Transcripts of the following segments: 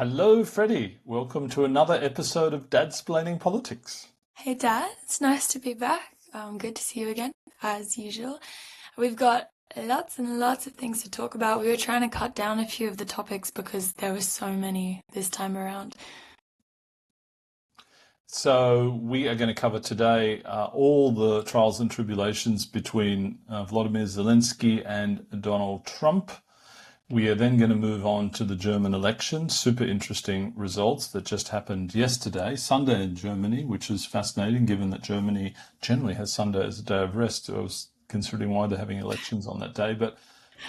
Hello, Freddie. Welcome to another episode of Dadsplaining Politics. Hey Dad, it's nice to be back. Good to see you again, as usual. We've got lots and lots of things to talk about. We were trying to cut down a few of the topics because there were so many this time around. So, we are going to cover today all the trials and tribulations between Vladimir Zelensky and Donald Trump. We are then going to move on to the German election. Super interesting results that just happened yesterday, Sunday in Germany, which is fascinating given that Germany generally has Sunday as a day of rest. I was considering why they're having elections on that day, but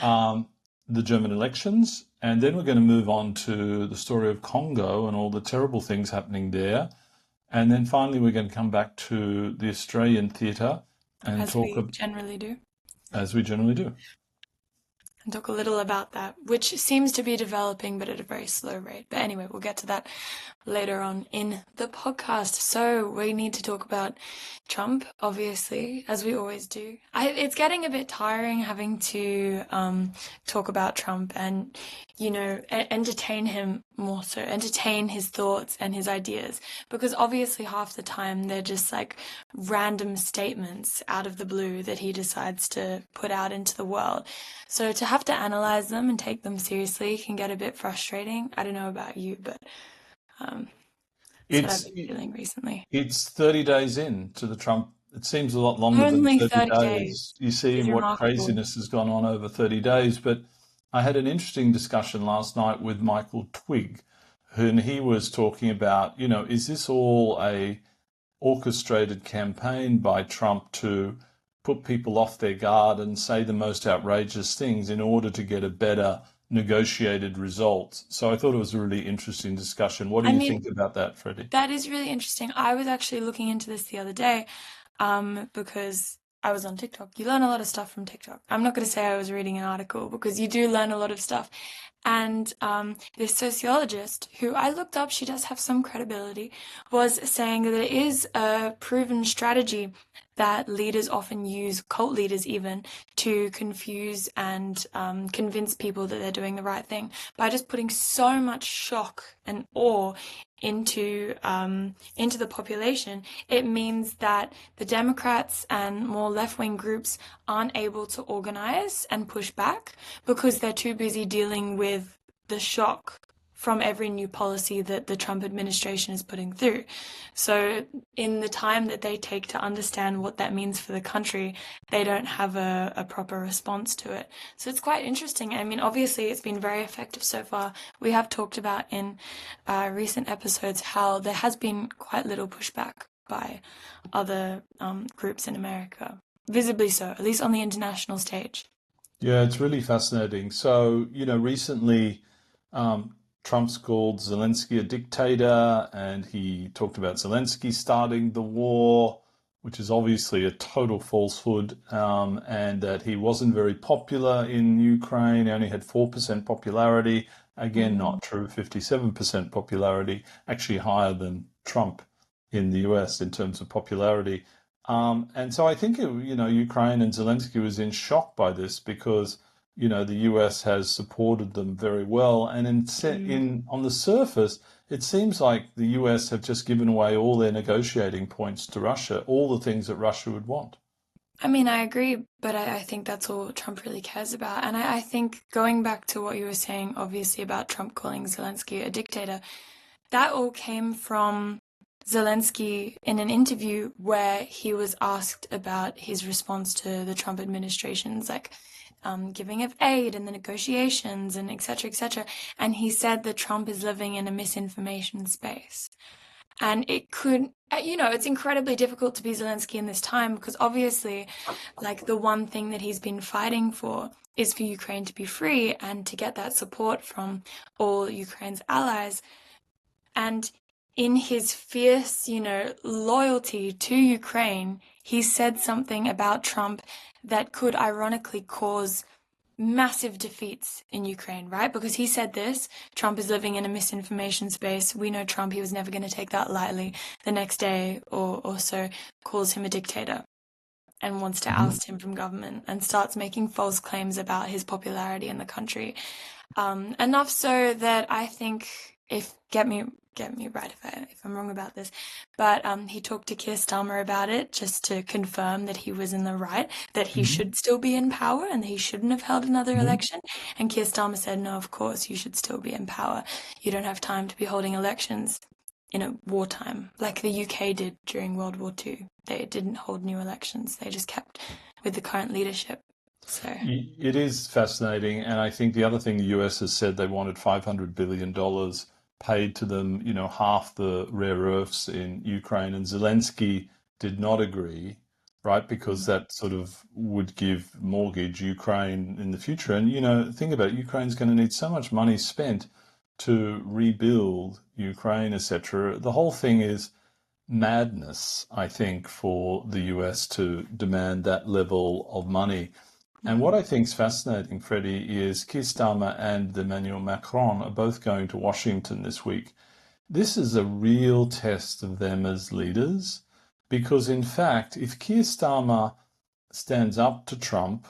the German elections. And then we're going to move on to the story of Congo and all the terrible things happening there. And then finally, we're going to come back to the Australian theatre and As talk, we generally do. as we generally do. And talk a little about that, which seems to be developing, but at a very slow rate. But anyway, we'll get to that later on in the podcast. So we need to talk about Trump, obviously, as we always do. It's getting a bit tiring having to talk about Trump and, entertain him more so, entertain his thoughts and his ideas, because obviously half the time they're just like random statements out of the blue that he decides to put out into the world. So to have to analyze them and take them seriously can get a bit frustrating. I don't know about you, but um, that's what I've It's been feeling recently. It's 30 days in to the Trump. It seems a lot longer than Only 30 30 days. days. You see It's what remarkable. craziness has gone on over 30 days. But I had an interesting discussion last night with Michael Twigg, and he was talking about, is this all a orchestrated campaign by Trump to put people off their guard and say the most outrageous things in order to get a better negotiated result? So I thought it was a really interesting discussion. What do I you mean, think about that, Freddie? that is really interesting. I was actually looking into this the other day, because I was on TikTok. You learn a lot of stuff from TikTok. I'm not going to say I was reading an article because you do learn a lot of stuff. And this sociologist, who I looked up, she does have some credibility, was saying that it is a proven strategy that leaders often use, cult leaders even, to confuse and convince people that they're doing the right thing by just putting so much shock and awe into the population. It means that the Democrats and more left-wing groups aren't able to organize and push back because they're too busy dealing with the shock from every new policy that the Trump administration is putting through. So in the time that they take to understand what that means for the country, they don't have a proper response to it. So it's quite interesting. I mean, obviously it's been very effective so far. We have talked about in recent episodes how there has been quite little pushback by other groups in America. Visibly so, at least on the international stage. Yeah, it's really fascinating. So, recently Trump's called Zelensky a dictator, and he talked about Zelensky starting the war, which is obviously a total falsehood, and that he wasn't very popular in Ukraine. He only had 4% popularity. Again, Mm. not true. 57% popularity, actually higher than Trump in the US in terms of popularity. And so I think, Ukraine and Zelensky was in shock by this because, the US has supported them very well. And Mm. on the surface, it seems like the US have just given away all their negotiating points to Russia, all the things that Russia would want. I mean, I agree, but I think that's all Trump really cares about. And I think going back to what you were saying, obviously, about Trump calling Zelensky a dictator, that all came from Zelensky in an interview where he was asked about his response to the Trump administration's giving of aid and the negotiations and etc. etc. And he said that Trump is living in a misinformation space. And it could, it's incredibly difficult to be Zelensky in this time because obviously, like, the one thing that he's been fighting for is for Ukraine to be free and to get that support from all Ukraine's allies. And in his fierce, loyalty to Ukraine, he said something about Trump that could ironically cause massive defeats in Ukraine, right? Because he said this, Trump is living in a misinformation space. We know Trump, he was never going to take that lightly. The next day or so calls him a dictator and wants to Mhm. oust him from government and starts making false claims about his popularity in the country. Enough so that I think if get me right if I'm wrong about this, but he talked to Keir Starmer about it just to confirm that he was in the right, that he Mhm. should still be in power and that he shouldn't have held another Mhm. election. And Keir Starmer said, no, of course you should still be in power. You don't have time to be holding elections in a wartime, like the UK did during World War II. They didn't hold new elections. They just kept with the current leadership. So, It is fascinating, and I think the other thing the US has said they wanted $500 billion paid to them, half the rare earths in Ukraine, and Zelensky did not agree, right? Because that sort of would give mortgage Ukraine in the future. And, think about it, Ukraine's going to need so much money spent to rebuild Ukraine, etc. The whole thing is madness, I think, for the US to demand that level of money. And what I think is fascinating, Freddie, is Keir Starmer and Emmanuel Macron are both going to Washington this week. This is a real test of them as leaders, because in fact, if Keir Starmer stands up to Trump,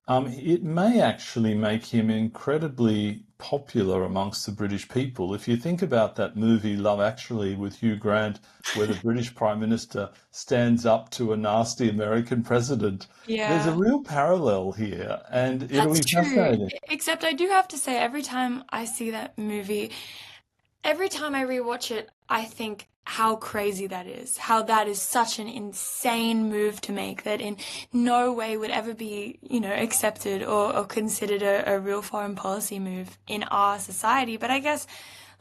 it may actually make him incredibly popular amongst the British people. If you think about that movie Love Actually with Hugh Grant, where the British Prime Minister stands up to a nasty American president, there's a yeah. real parallel here, and it'll That's be true. fascinating. Except I do have to say, every time I see that movie, every time I rewatch it, I think how crazy that is. How that is such an insane move to make that in no way would ever be, accepted or considered a real foreign policy move in our society. But I guess,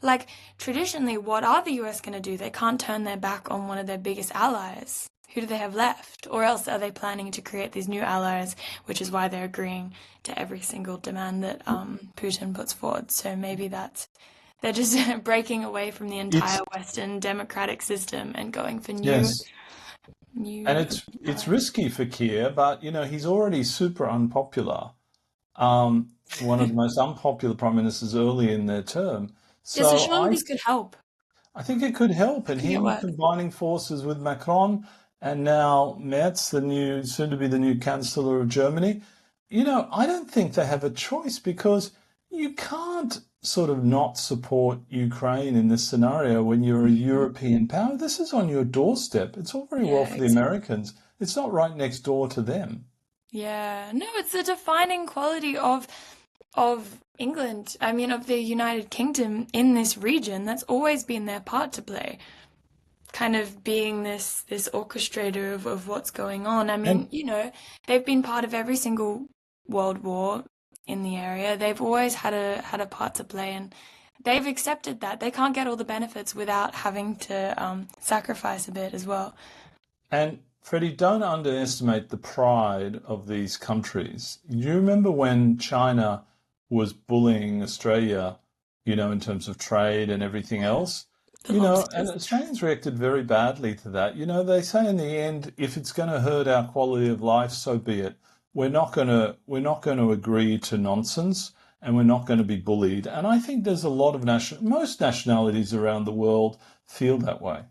like, traditionally, what are the US going to do? They can't turn their back on one of their biggest allies. Who do they have left? Or else are they planning to create these new allies, which is why they're agreeing to every single demand that Putin puts forward. So maybe they're just breaking away from the entire It's Western democratic system and going for yes, and new it's allies. risky for Kier, but he's already super unpopular. One of the most unpopular prime ministers early in their term. Yeah, so So surely I this could help. I think it could help, and Making it him work. combining forces with Macron and now Merz, soon to be the new Chancellor of Germany. I don't think they have a choice because you can't sort of not support Ukraine in this scenario when you're a Mhm. European power. This is on your doorstep. It's all very well Yeah, for the exactly. Americans. It's not right next door to them. Yeah, no, it's the defining quality of England. I mean, of the United Kingdom in this region. That's always been their part to play. Kind of being this orchestrator of what's going on. I And mean, they've been part of every single world war in the area. They've always had a part to play, and they've accepted that they can't get all the benefits without having to sacrifice a bit as well. And Freddie, don't underestimate the pride of these countries. You remember when China was bullying Australia, in terms of trade and everything else? The And lobsters. Australians reacted very badly to that. They say in the end, if it's going to hurt our quality of life, so be it. We're not going to agree to nonsense, and we're not going to be bullied. And I think there's a lot of most nationalities around the world feel that way.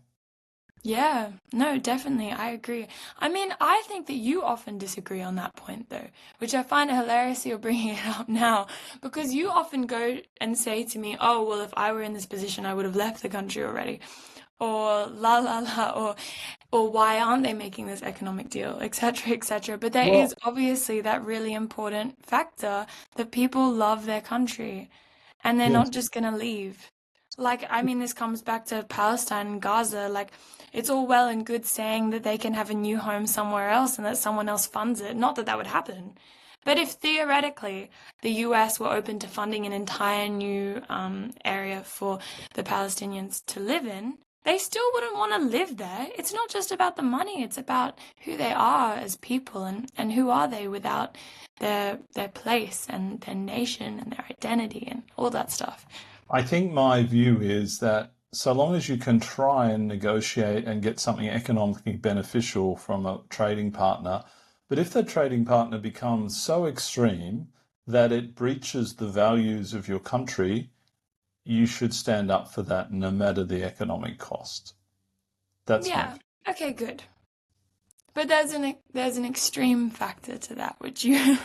Yeah, no, definitely. I agree. I mean, I think that you often disagree on that point, though, which I find hilarious you're bringing it up now, because you often go and say to me, oh, well, if I were in this position, I would have left the country already, or la la la, or why aren't they making this economic deal, etc., etc. But there is Well, obviously that really important factor that people love their country and they're not yes. just gonna leave. Like, I mean, this comes back to Palestine and Gaza. Like, it's all well and good saying that they can have a new home somewhere else and that someone else funds it. Not that that would happen. But if theoretically the US were open to funding an entire new area for the Palestinians to live in, they still wouldn't want to live there. It's not just about the money, it's about who they are as people and who are they without their place and their nation and their identity and all that stuff. I think my view is that so long as you can try and negotiate and get something economically beneficial from a trading partner, but if that trading partner becomes so extreme that it breaches the values of your country, you should stand up for that no matter the economic cost. That's my Yeah. view. Okay, good. But there's an extreme factor to that, which you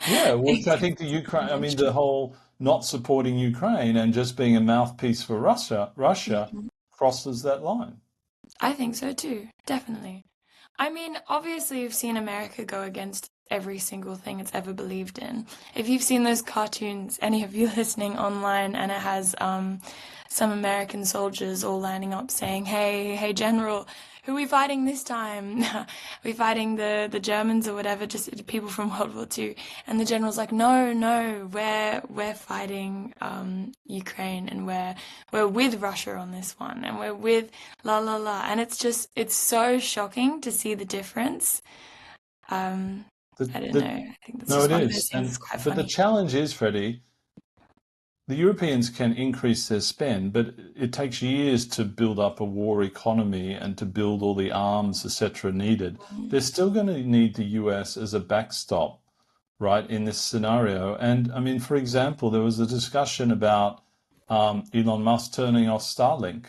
Yeah, which I think the It's Ukraine, I very mean, the true. whole not supporting Ukraine and just being a mouthpiece for Russia Mhm. crosses that line. I think so too, definitely. I mean, obviously, you've seen America go against every single thing it's ever believed in. If you've seen those cartoons, any of you listening online, and it has some American soldiers all lining up saying, "Hey, hey, General, who are we fighting this time? We fighting the Germans or whatever, just people from World War II." And the general's like, "No, no, we're fighting Ukraine, and we're with Russia on this one, and we're with la la la." And it's so shocking to see the difference. Um, The, I don't know. the, I think that's no, just it one of those is. things that's quite But the funny. challenge is, Freddie, the Europeans can increase their spend, but it takes years to build up a war economy and to build all the arms, etc., needed. They're still going to need the US as a backstop, right, in this scenario. And I mean, for example, there was a discussion about Elon Musk turning off Starlink,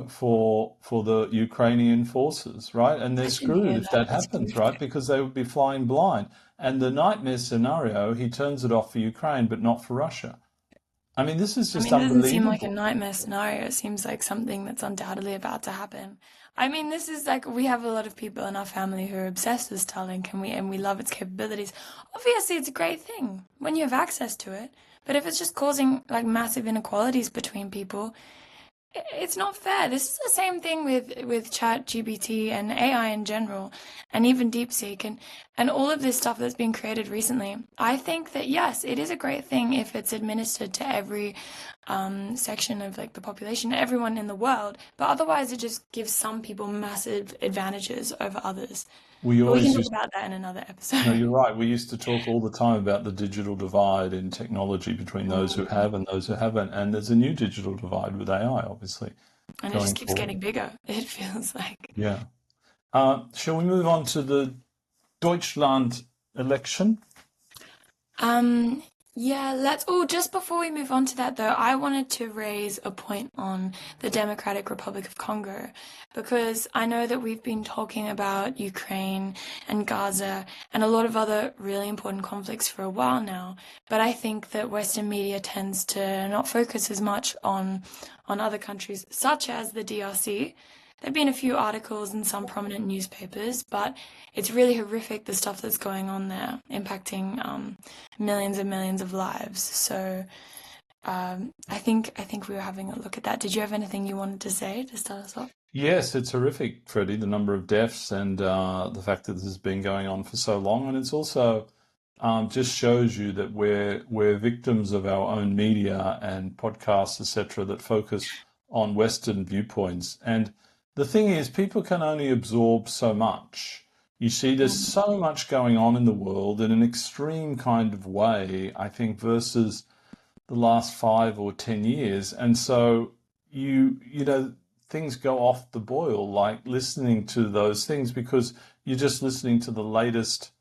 for the Ukrainian forces, right? And they're I didn't screwed hear if that. that That's happens, crazy. right? Because they would be flying blind. And the nightmare scenario, he turns it off for Ukraine, but not for Russia. I mean, this is I just mean, it doesn't seem like a unbelievable. nightmare scenario. It seems like something that's undoubtedly about to happen. I mean, this is like we have a lot of people in our family who are obsessed with Starlink, and we love its capabilities. Obviously, it's a great thing when you have access to it. But if it's just causing like massive inequalities between people, it's not fair. This is the same thing with ChatGPT and AI in general, and even DeepSeek and all of this stuff that's been created recently. I think that yes, it is a great thing if it's administered to every section of like the population, everyone in the world. But otherwise, it just gives some people massive advantages over others. We But we can always talk used, about that in another no, episode. you're right. We used to talk all the time about the digital divide in technology between those who Mm. have and those who haven't. And there's a new digital divide with AI, obviously, And it just going keeps forward. getting bigger. It feels like. Yeah. Shall we move on to the Deutschland election? Um, yeah, let's. Oh, just before we move on to that, though, I wanted to raise a point on the Democratic Republic of Congo because I know that we've been talking about Ukraine and Gaza and a lot of other really important conflicts for a while now. But I think that Western media tends to not focus as much on other countries, such as the DRC. There've been a few articles in some prominent newspapers, but it's really horrific the stuff that's going on there, impacting millions and millions of lives. So I think we were having a look at that. Did you have anything you wanted to say to start us off? Yes, it's horrific, Freddie, the number of deaths and the fact that this has been going on for so long. And it's also just shows you that we're victims of our own media and podcasts, etc., that focus on Western viewpoints. And the thing is, people can only absorb so much. You see, there's Mm. so much going on in the world in an extreme kind of way, I think, versus the last 5 or 10 years. And so things go off the boil, like listening to those things because you're just listening to the latest,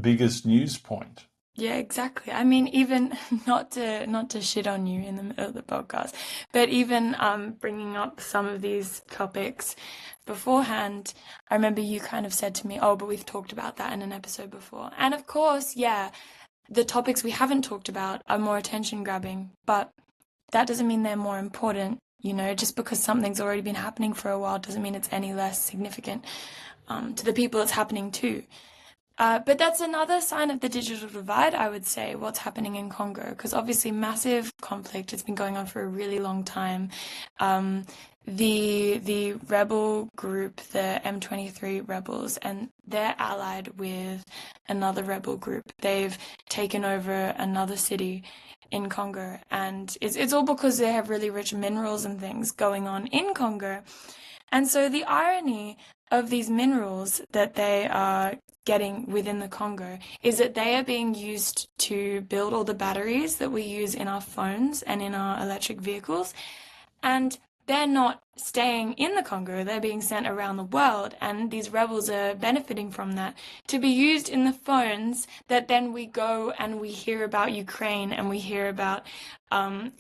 biggest news point. Yeah, exactly. I mean, even not to shit on you in the middle of the podcast, but even bringing up some of these topics beforehand, I remember you kind of said to me, "Oh, but we've talked about that in an episode before." And of course, yeah, the topics we haven't talked about are more attention grabbing, but that doesn't mean they're more important. Just because something's already been happening for a while doesn't mean it's any less significant to the people it's happening to. But that's another sign of the digital divide, I would say, what's happening in Congo, because obviously massive conflict has been going on for a really long time. Um, the rebel group, the M23 rebels, and they're allied with another rebel group. They've taken over another city in Congo, and it's all because they have really rich minerals and things going on in Congo. And so the irony of these minerals that they are getting within the Congo is that they are being used to build all the batteries that we use in our phones and in our electric vehicles. And they're not staying in the Congo, they're being sent around the world, and these rebels are benefiting from that to be used in the phones that then we go and we hear about Ukraine and we hear about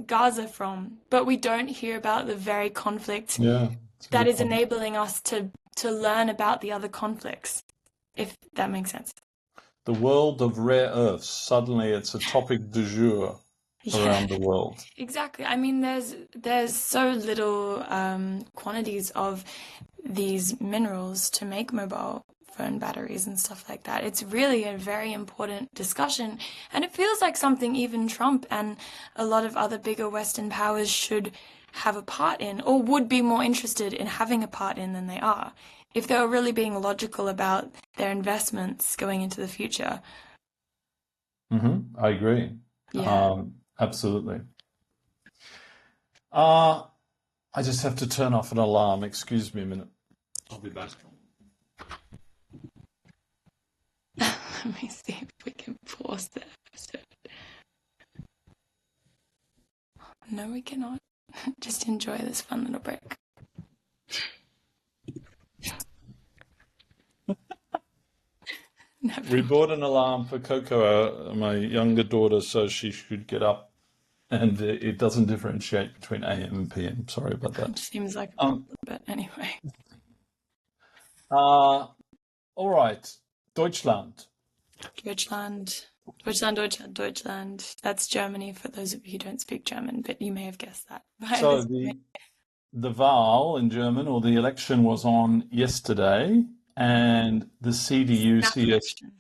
Gaza from, but we don't hear about the very conflict Yeah, it's a that good is point. enabling us to learn about the other conflicts, if that makes sense. the world of rare earths. Suddenly it's a topic du jour Yeah, around the world. exactly. I mean, there's so little quantities of these minerals to make mobile phone batteries and stuff like that. It's really a very important discussion, and it feels like something even Trump and a lot of other bigger Western powers should have a part in, or would be more interested in having a part in than they are, if they were really being logical about their investments going into the future. I agree. Yeah. Absolutely. I just have to turn off an alarm. Excuse me a minute. I'll be back. Let me see if we can pause the episode. No, we cannot. Just enjoy this fun little break. We Never. bought an alarm for Coco, my younger daughter, so she should get up, and it doesn't differentiate between AM and PM. Sorry about that. Seems like a Um, problem, but anyway. uh, all right. Deutschland. Deutschland. Deutschland, Deutschland, Deutschland. That's Germany for those of you who don't speak German, but you may have guessed that by So this point. the Wahl in German, or the election, was on yesterday, and the CDU Snap election.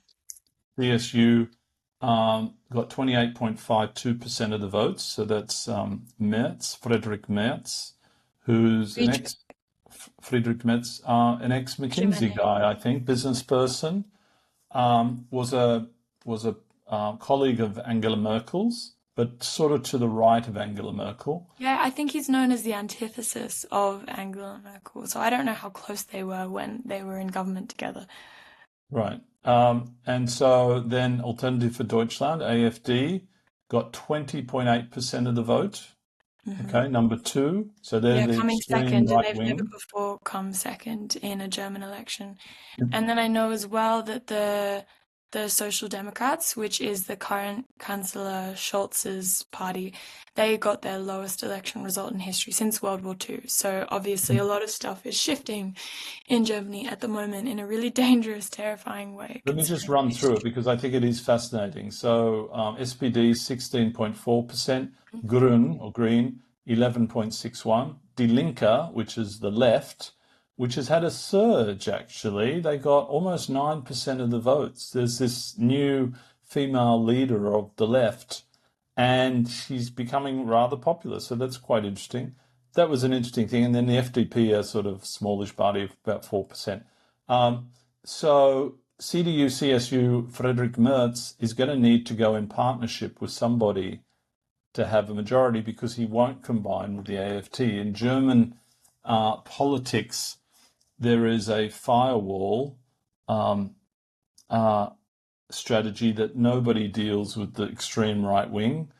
CSU got 28.52% of the votes. So that's Merz, Friedrich Merz, who's an Friedrich ex Friedrich Merz, an ex McKinsey Germany. guy, I think, business person. Was a colleague of Angela Merkel's, but sort of to the right of Angela Merkel. Yeah, I think he's known as the antithesis of Angela Merkel. So I don't know how close they were when they were in government together. Right. And so then Alternative for Deutschland, AfD, got 20.8% of the vote. Hmm. Okay, number two. So they're Yeah, the coming extreme second, and right they've never wing. before come second in a German election. And then I know as well that the Social Democrats, which is the current Chancellor Scholz's party, they got their lowest election result in history since World War II. So obviously a lot of stuff is shifting in Germany at the moment in a really dangerous, terrifying way, Let me just considering run the through it history. because I think it is fascinating. So SPD 16.4%, Grün or Green 11.61, Die Linke, which is the left, which has had a surge actually. They got almost 9% of the votes. There's this new female leader of the left, and she's becoming rather popular. So that's quite interesting. That was an interesting thing. And then the FDP, a sort of smallish party of about 4%. So CDU, CSU, Friedrich Merz is going to need to go in partnership with somebody to have a majority because he won't combine with the AfT. In German politics, there is a firewall um, uh, strategy that nobody deals with the extreme right wing.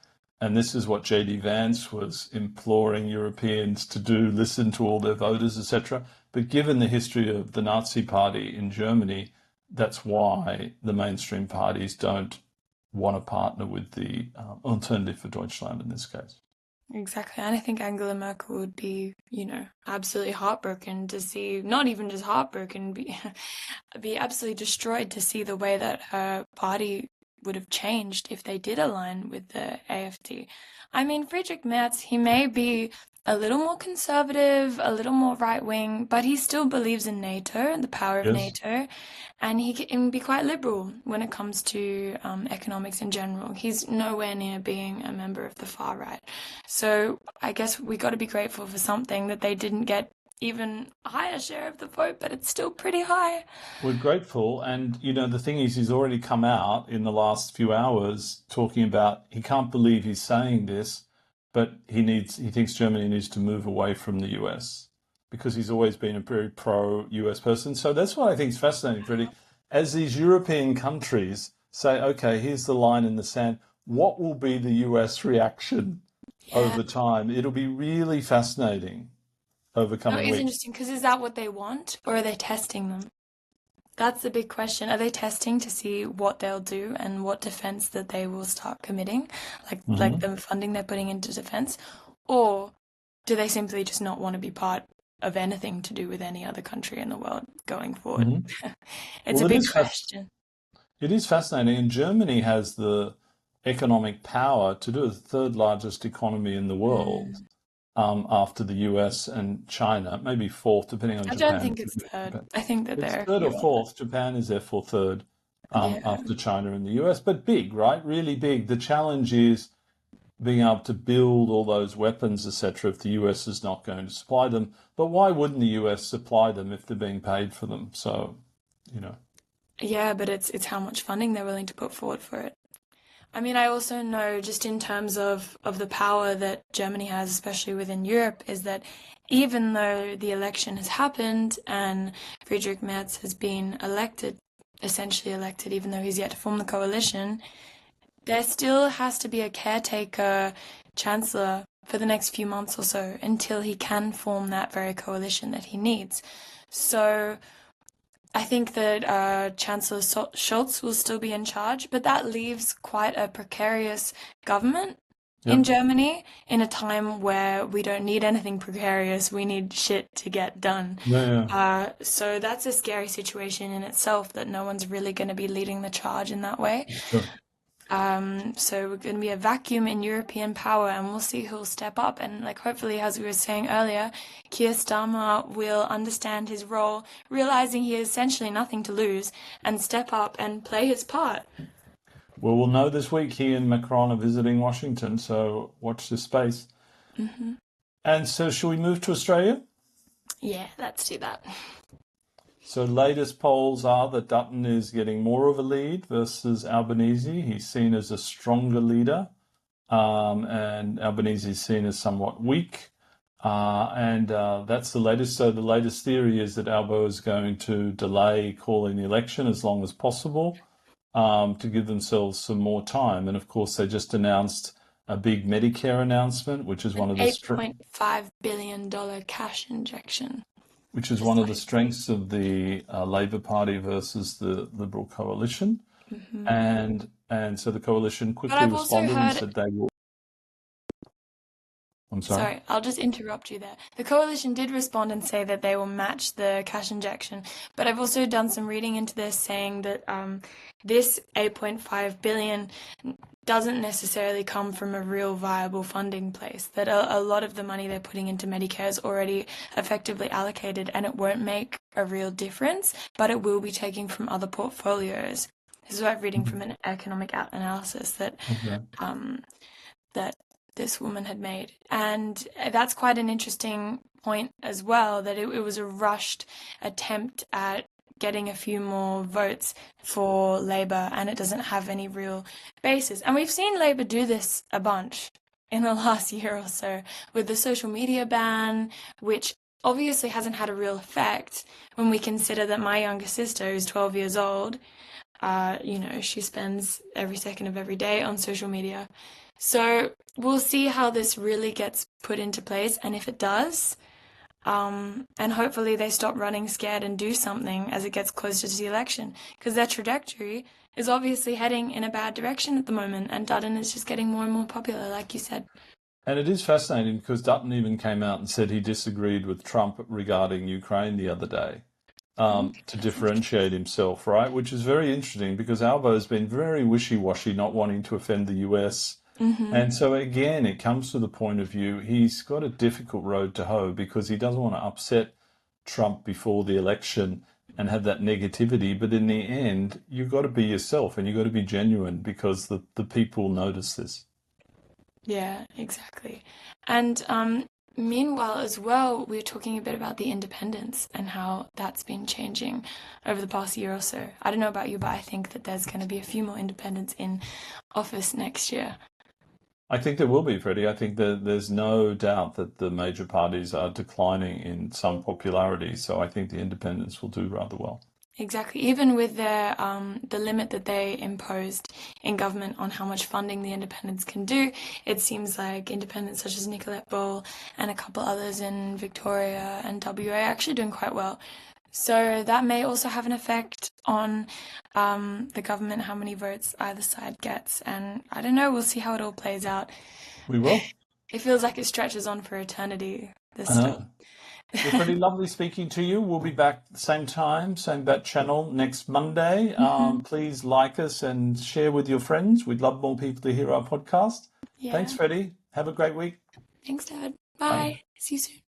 And this is what JD Vance was imploring Europeans to do, listen to all their voters, etc. But given the history of the Nazi Party in Germany, that's why the mainstream parties don't want to partner with the Alternative for Deutschland in this case. Exactly. And I think Angela Merkel would be, absolutely heartbroken to see, not even just heartbroken, be absolutely destroyed to see the way that her party would have changed if they did align with the AfD. I mean, Friedrich Merz, he may be a little more conservative, a little more right wing, but he still believes in NATO and the power of Yes. NATO, and he can be quite liberal when it comes to economics in general. He's nowhere near being a member of the far right. So I guess we got to be grateful for something that they didn't get even a higher share of the vote, but it's still pretty high. We're grateful. And, the thing is, he's already come out in the last few hours talking about he can't believe he's saying this, but he thinks Germany needs to move away from the US because he's always been a very pro US person. So that's what I think is fascinating, Freddie. As these European countries say, okay, here's the line in the sand, what will be the US reaction Yeah. over time? It'll be really fascinating over No, coming it's weeks. interesting because is that what they want or are they testing them? That's the big question. Are they testing to see what they'll do and what defense that they will start committing, like Mhm. the funding they're putting into defense, or do they simply just not want to be part of anything to do with any other country in the world going forward? Mhm. It's Well, a it big is fascinating. question. It is fascinating. And Germany has the economic power to do the third largest economy in the world, Mm. after the US and China, maybe fourth, depending on I don't Japan. think it's third. I think that It's there are a third or few other. fourth. Japan is therefore third, Yeah. after China and the US, but big, right? Really big. The challenge is being able to build all those weapons, etc., if the US is not going to supply them. But why wouldn't the US supply them if they're being paid for them? So, you know. Yeah, but it's how much funding they're willing to put forward for it. I mean, I also know just in terms of the power that Germany has, especially within Europe, is that even though the election has happened and Friedrich Merz has been elected, essentially elected, even though he's yet to form the coalition, there still has to be a caretaker chancellor for the next few months or so until he can form that very coalition that he needs. So I think that Chancellor Scholz will still be in charge, but that leaves quite a precarious government in Yep. Germany in a time where we don't need anything precarious. We need shit to get done. Yeah, yeah. So that's a scary situation in itself that no one's really going to be leading the charge in that way. Sure. So we're going to be a vacuum in European power, and we'll see who'll step up. And like hopefully, as we were saying earlier, Keir Starmer will understand his role, realizing he has essentially nothing to lose, and step up and play his part. Well, we'll know this week. He and Macron are visiting Washington, so watch this space. Hmm. And so, shall we move to Australia? Yeah, let's do that. So, latest polls are that Dutton is getting more of a lead versus Albanese. He's seen as a stronger leader, and Albanese is seen as somewhat weak. And that's the latest. So, the latest theory is that Albo is going to delay calling the election as long as possible, to give themselves some more time. And of course, they just announced a big Medicare announcement, which is An one of the $8.5 billion cash injection. which is one of the strengths of the Labor Party versus the Liberal coalition. Hmm. And so the coalition But quickly I've also responded and heard said they will. I'm sorry. Sorry, I'll just interrupt you there. The coalition did respond and say that they will match the cash injection, but I've also done some reading into this saying that this 8.5 billion doesn't necessarily come from a real viable funding place. That a lot of the money they're putting into Medicare is already effectively allocated, and it won't make a real difference, but it will be taking from other portfolios. This is what I'm reading from an economic analysis that Okay. um, that this woman had made. And that's quite an interesting point as well, that it was a rushed attempt at getting a few more votes for Labour, and it doesn't have any real basis. And we've seen Labour do this a bunch in the last year or so with the social media ban, which obviously hasn't had a real effect when we consider that my younger sister, who's 12 years old, she spends every second of every day on social media. So we'll see how this really gets put into place, and if it does, and hopefully they stop running scared and do something as it gets closer to the election, because their trajectory is obviously heading in a bad direction at the moment, and Dutton is just getting more and more popular, like you said. And it is fascinating because Dutton even came out and said he disagreed with Trump regarding Ukraine the other day, to That's differentiate himself, right? Which is very interesting because Albo has been very wishy-washy, not wanting to offend the US. Mm-hmm. And so again, it comes to the point of view, he's got a difficult road to hoe because he doesn't want to upset Trump before the election and have that negativity. But in the end, you've got to be yourself and you've got to be genuine because the people notice this. Yeah, exactly. And meanwhile, as well, we were talking a bit about the independence and how that's been changing over the past year or so. I don't know about you, but I think that there's going to be a few more independents in office next year. I think there will be, Freddie. I think that there's no doubt that the major parties are declining in some popularity. So I think the independents will do rather well. Exactly. Even with their the limit that they imposed in government on how much funding the independents can do, it seems like independents such as Nicolette Bull and a couple others in Victoria and WA are actually doing quite well. So that may also have an effect on the government, how many votes either side gets. And I don't know, we'll see how it all plays out. We will. It feels like it stretches on for eternity, this I stuff. know. Well, Freddie, lovely speaking to you. We'll be back same time, same bat channel next Monday. Please like us and share with your friends. We'd love more people to hear our podcast. Thanks, Yeah. Freddie. Have a great week. Thanks, Dad. Bye. Bye. See you soon.